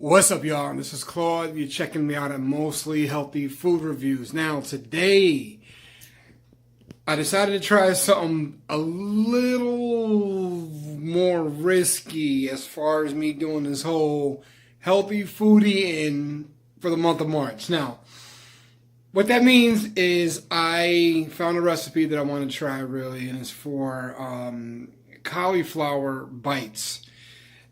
What's up, y'all? This is Claude. You're checking me out at Mostly Healthy Food Reviews. Now, today, I decided to try something a little more risky as far as me doing this whole healthy food eating for the month of March. Now, what that means is I found a recipe that I want to try really, and it's for cauliflower bites.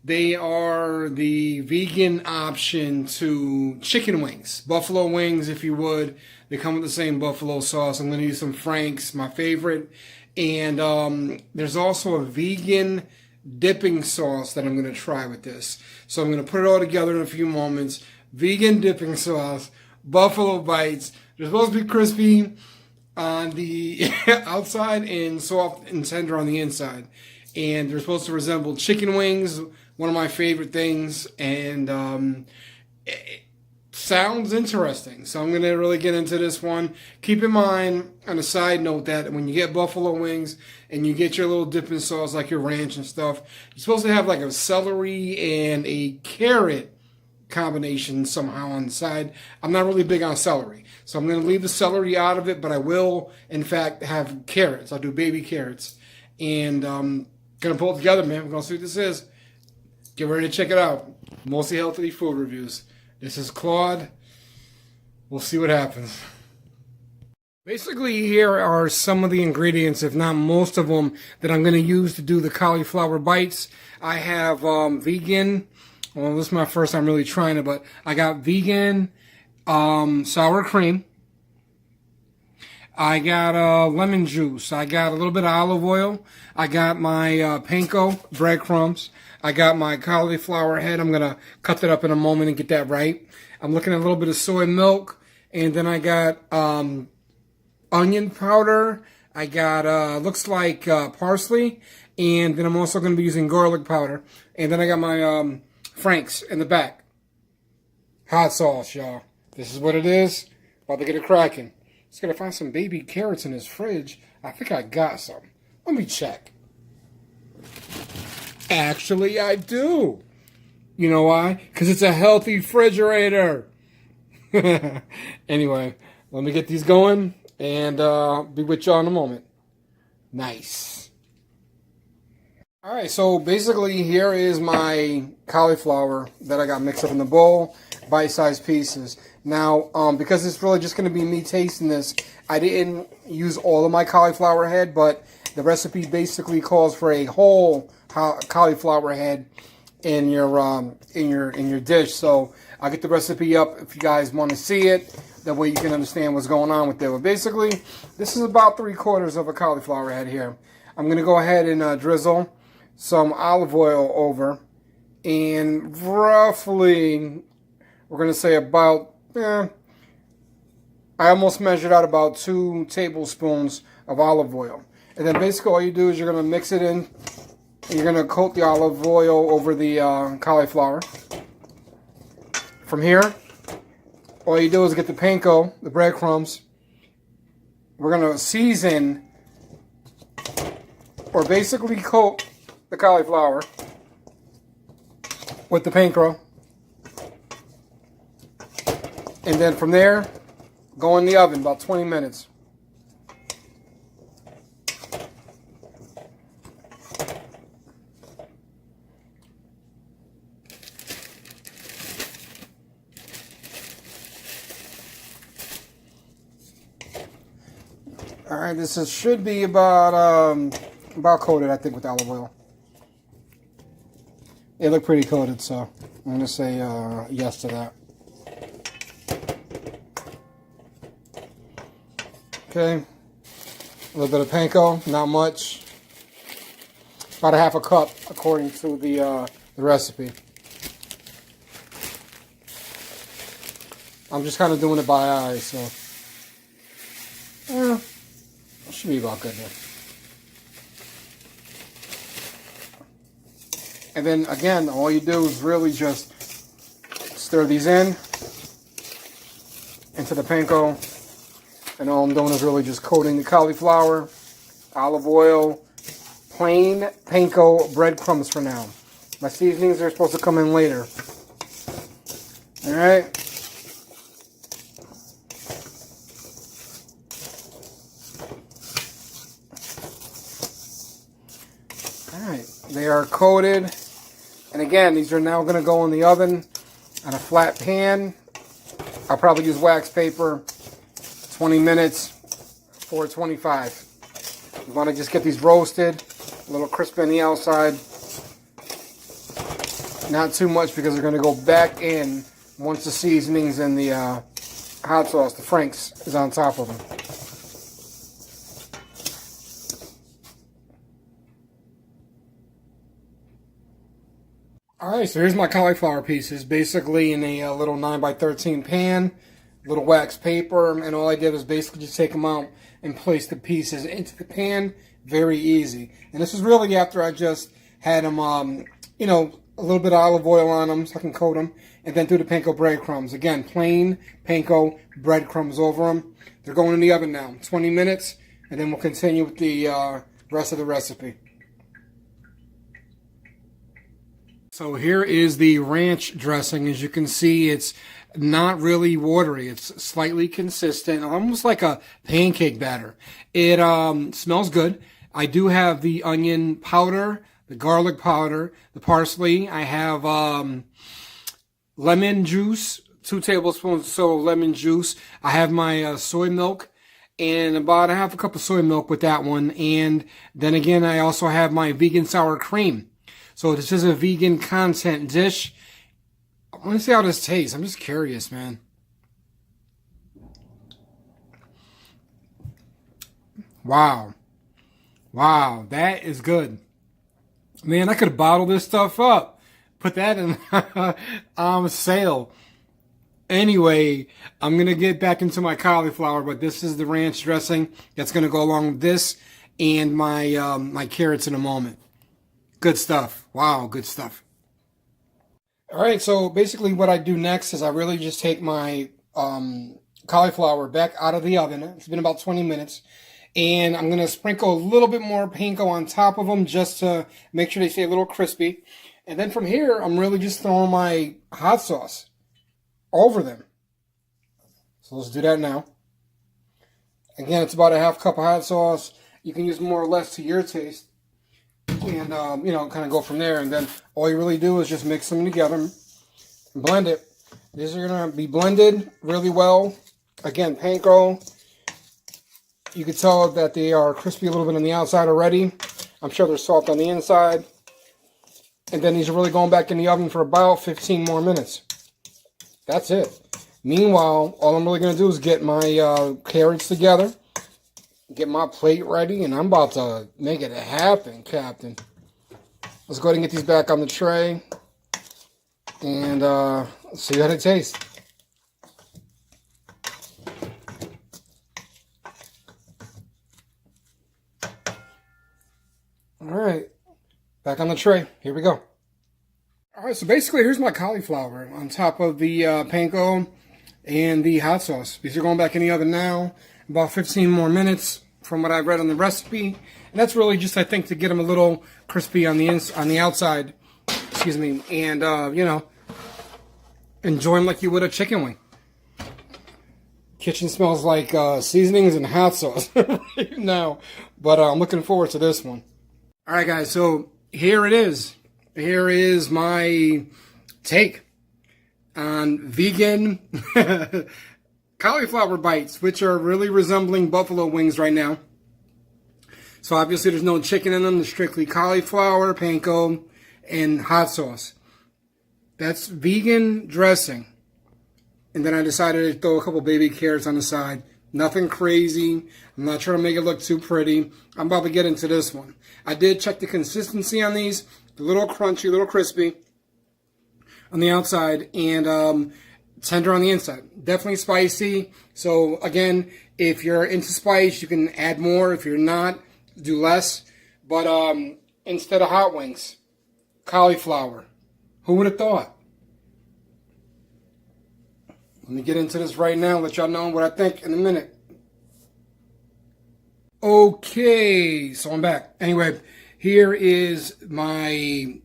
They are the vegan option to chicken wings. Buffalo wings, if you would. They come with the same buffalo sauce. I'm going to use some Frank's, my favorite. And there's also a vegan dipping sauce that I'm going to try with this. So I'm going to put it all together in a few moments. Vegan dipping sauce, buffalo bites. They're supposed to be crispy on the outside and soft and tender on the inside. And they're supposed to resemble chicken wings, one of my favorite things, and it sounds interesting. So I'm going to really get into this one. Keep in mind, on a side note, that when you get buffalo wings and you get your little dipping sauce, like your ranch and stuff, you're supposed to have like a celery and a carrot combination somehow on the side. I'm not really big on celery, so I'm going to leave the celery out of it, but I will, in fact, have carrots. I'll do baby carrots. And going to pull it together, man. We're going to see what this is. Get ready to check it out. Mostly Healthy Food Reviews. This is Claude. We'll see what happens. Basically, here are some of the ingredients, if not most of them, that I'm going to use to do the cauliflower bites. I have vegan. Well, this is my first time really trying it, but I got vegan sour cream. I got lemon juice. I got a little bit of olive oil. I got my panko breadcrumbs. I got my cauliflower head. I'm going to cut that up in a moment and get that right. I'm looking at a little bit of soy milk. And then I got onion powder. I got, looks like parsley. And then I'm also going to be using garlic powder. And then I got my Frank's in the back. Hot sauce, y'all. This is what it is. About to get it cracking. Just got to find some baby carrots in his fridge. I think I got some. Let me check. Actually, I do. You know why? Because it's a healthy refrigerator. Anyway, let me get these going and be with y'all in a moment. Nice. All right, so basically here is my cauliflower that I got mixed up in the bowl, bite-sized pieces. Now, because it's really just going to be me tasting this, I didn't use all of my cauliflower head, but the recipe basically calls for a whole cauliflower head in your dish. So I'll get the recipe up if you guys want to see it. That way you can understand what's going on with it. But basically, this is about 3/4 of a cauliflower head here. I'm going to go ahead and drizzle some olive oil over, and roughly, we're going to say about, I almost measured out about 2 tablespoons of olive oil. And then basically all you do is you're going to mix it in, and you're going to coat the olive oil over the cauliflower. From here, all you do is get the panko, the breadcrumbs. We're going to season, or basically coat the cauliflower with the panko. And then from there, go in the oven about 20 minutes. All right, this should be about coated, I think, with olive oil. It looked pretty coated, so I'm going to say yes to that. Okay, a little bit of panko, not much. About a half a cup, according to the recipe. I'm just kind of doing it by eye, so it should be about good there. And then again, all you do is really just stir these into the panko. And all I'm doing is really just coating the cauliflower, olive oil, plain panko breadcrumbs for now. My seasonings are supposed to come in later. All right. All right. They are coated. And again, these are now going to go in the oven on a flat pan. I'll probably use wax paper. 20 minutes, 425. You want to just get these roasted, a little crispy on the outside. Not too much because they're going to go back in once the seasonings and the hot sauce, the Frank's, is on top of them. Alright, so here's my cauliflower pieces, basically in a little 9x13 pan, little wax paper, and all I did was basically just take them out and place the pieces into the pan. Very easy. And this is really after I just had them, you know, a little bit of olive oil on them so I can coat them, and then do the panko breadcrumbs. Again, plain panko breadcrumbs over them. They're going in the oven now, 20 minutes, and then we'll continue with the rest of the recipe. So here is the ranch dressing. As you can see, it's not really watery. It's slightly consistent, almost like a pancake batter. It smells good. I do have the onion powder, the garlic powder, the parsley. I have lemon juice, 2 tablespoons or so of lemon juice. I have my soy milk, and about a half a cup of soy milk with that one. And then again, I also have my vegan sour cream. So this is a vegan content dish. I want to see how this tastes. I'm just curious, man. Wow. Wow, that is good. Man, I could have bottled this stuff up. Put that in sale. Anyway, I'm going to get back into my cauliflower, but this is the ranch dressing that's going to go along with this and my my carrots in a moment. Good stuff. Wow, good stuff. All right, so basically what I do next is I really just take my cauliflower back out of the oven. It's been about 20 minutes. And I'm going to sprinkle a little bit more panko on top of them just to make sure they stay a little crispy. And then from here, I'm really just throwing my hot sauce over them. So let's do that now. Again, it's about a half cup of hot sauce. You can use more or less to your taste. And, you know, kind of go from there. And then all you really do is just mix them together and blend it. These are going to be blended really well. Again, panko. You can tell that they are crispy a little bit on the outside already. I'm sure they're soft on the inside. And then these are really going back in the oven for about 15 more minutes. That's it. Meanwhile, all I'm really going to do is get my carrots together. Get my plate ready, and I'm about to make it happen, Captain. Let's go ahead and get these back on the tray, and see how they taste. All right, back on the tray. Here we go. All right, so basically, here's my cauliflower on top of the panko and the hot sauce. These are going back in the oven now. About 15 more minutes from what I read on the recipe. And that's really just, I think, to get them a little crispy on the outside. Excuse me. And, you know, enjoy them like you would a chicken wing. Kitchen smells like seasonings and hot sauce right now. But I'm looking forward to this one. All right, guys. So here it is. Here is my take on vegan cauliflower bites, which are really resembling buffalo wings right now. So obviously there's no chicken in them. There's strictly cauliflower, panko, and hot sauce. That's vegan dressing. And then I decided to throw a couple baby carrots on the side. Nothing crazy. I'm not trying to make it look too pretty. I'm about to get into this one. I did check the consistency on these. A little crunchy, a little crispy on the outside, and tender on the inside. Definitely spicy. So again, if you're into spice, you can add more. If you're not, do less. But instead of hot wings, cauliflower. Who would have thought? Let me get into this right now. Let y'all know what I think in a minute. Okay, so I'm back. Anyway, here is my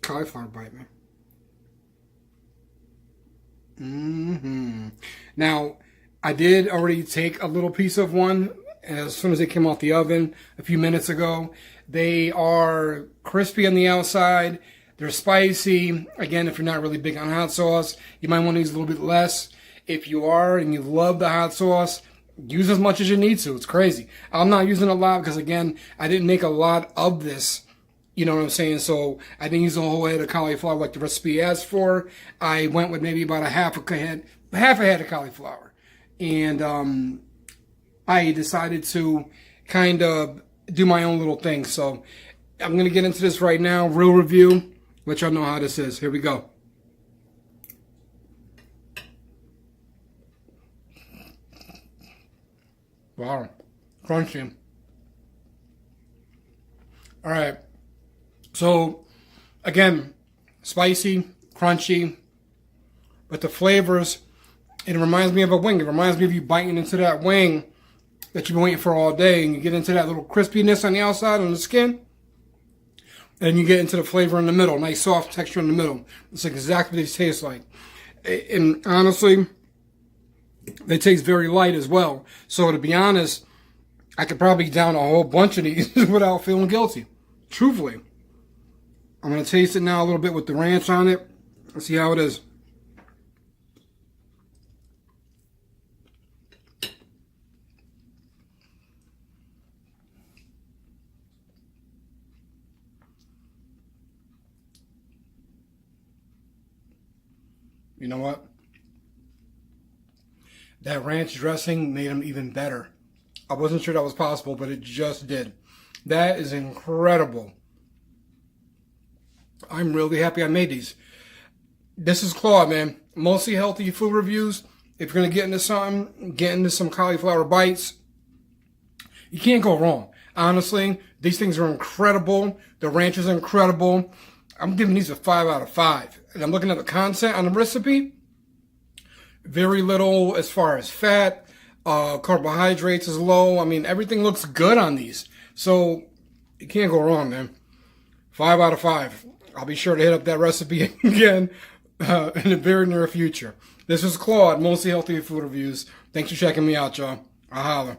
cauliflower bite, man. Now, I did already take a little piece of one as soon as it came off the oven a few minutes ago. They are crispy on the outside. They're spicy. Again, if you're not really big on hot sauce, you might want to use a little bit less. If you are and you love the hot sauce, use as much as you need to. It's crazy. I'm not using a lot because, again, I didn't make a lot of this. You know what I'm saying? So I didn't use a whole head of cauliflower like the recipe asked for. I went with maybe about half a head of cauliflower. And I decided to kind of do my own little thing. So I'm going to get into this right now. Real review. Let y'all know how this is. Here we go. Wow. Crunchy. All right. So, again, spicy, crunchy, but the flavors, it reminds me of a wing. It reminds me of you biting into that wing that you've been waiting for all day, and you get into that little crispiness on the outside, on the skin, and you get into the flavor in the middle, nice soft texture in the middle. It's exactly what these taste like. And honestly, they taste very light as well. So to be honest, I could probably down a whole bunch of these without feeling guilty. Truthfully. I'm going to taste it now a little bit with the ranch on it. Let's see how it is. You know what? That ranch dressing made them even better. I wasn't sure that was possible, but it just did. That is incredible. I'm really happy I made these. This is Claude, man. Mostly healthy food reviews. If you're going to get into something, get into some cauliflower bites. You can't go wrong. Honestly, these things are incredible. The ranch is incredible. I'm giving these a 5 out of 5. And I'm looking at the content on the recipe. Very little as far as fat. Carbohydrates is low. I mean, everything looks good on these. So, you can't go wrong, man. 5 out of 5. I'll be sure to hit up that recipe again in the very near future. This is Claude, Mostly Healthy Food Reviews. Thanks for checking me out, y'all. I'll holler.